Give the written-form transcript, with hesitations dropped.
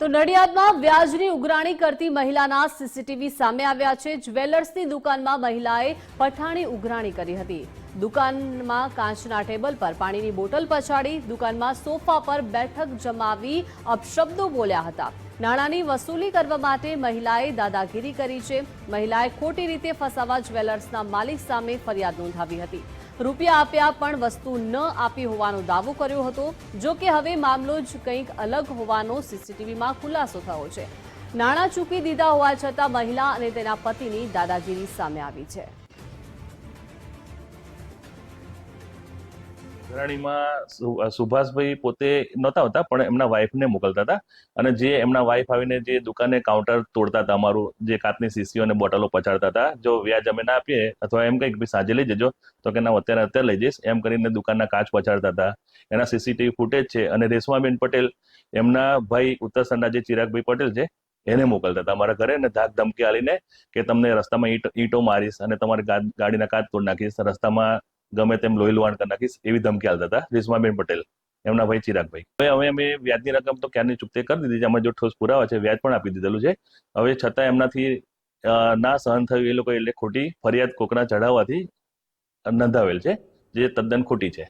તો નડિયાદમાં વ્યાજની ઉઘરાણી કરતી મહિલાના સીસીટીવી સામે આવ્યા છે। જ્વેલર્સની દુકાનમાં મહિલાએ પઠાણી ઉઘરાણી કરી હતી। દુકાનમાં કાચના ટેબલ પર પાણીની બોટલ પછાડી દુકાનમાં સોફા પર બેઠક જમાવી અપશબ્દો બોલ્યા હતા। નાણાંની વસૂલી કરવા માટે મહિલાએ દાદાગીરી કરી છે। મહિલાએ ખોટી રીતે ફસાવા જ્વેલર્સના માલિક સામે ફરિયાદ નોંધાવી હતી। રૂપિયા આપ્યા પણ વસ્તુ ન આપી હોવાનો દાવો કર્યો હતો। જો કે હવે મામલો જ કંઈક અલગ હોવાનો સીસીટીવીમાં ખુલાસો થયો છે। નાણાં ચૂકી દીધા હોવા છતાં મહિલા અને તેના પતિની દાદાગીરી સામે આવી છે। ઉઘરાણીમાં સુભાષભાઈ પોતે નહોતા હોતા પણ એમના વાઇફને મોકલતા હતા અને જે એમના વાઇફ આવીને જે દુકાને કાઉન્ટર તોડતા હતા, અમારું જે કાચની શીશીઓ અને બોટલો પછાડતા હતા। જો વ્યાજ અમે ના આપીએ અથવા એમ કંઈક સાંજે લઈ જજો તો કે ના અત્યારે લઈ જઈશ એમ કરીને દુકાનના કાચ પછાડતા હતા। એના સીસીટીવી ફૂટેજ છે અને રેશમાબેન પટેલ એમના ભાઈ ઉત્તરસંડા જે ચિરાગભાઈ પટેલ છે એને મોકલતા હતા અમારા ઘરે, અને ધાક ધમકી આલીને કે તમને રસ્તામાં ઈંટો મારીશ અને તમારી ગાડીના કાચ તોડ નાખીશ, રસ્તામાં ગમે તેમ લોહી લુહાણ કરી નાખીશ એવી ધમકી આલતા હતા રેશમાબેન પટેલ, એમના ભાઈ ચિરાગભાઈ। હવે અમે વ્યાજની રકમ તો ક્યારની ચૂકતે કરી દીધી છે, અમે જો ઠોસ પુરાવા છે, વ્યાજ પણ આપી દીધેલું છે। હવે છતાં એમનાથી ના સહન થયું એ લોકો એટલે ખોટી ફરિયાદ કોકના ચઢાવવાથી નોંધાવેલ છે, જે તદ્દન ખોટી છે।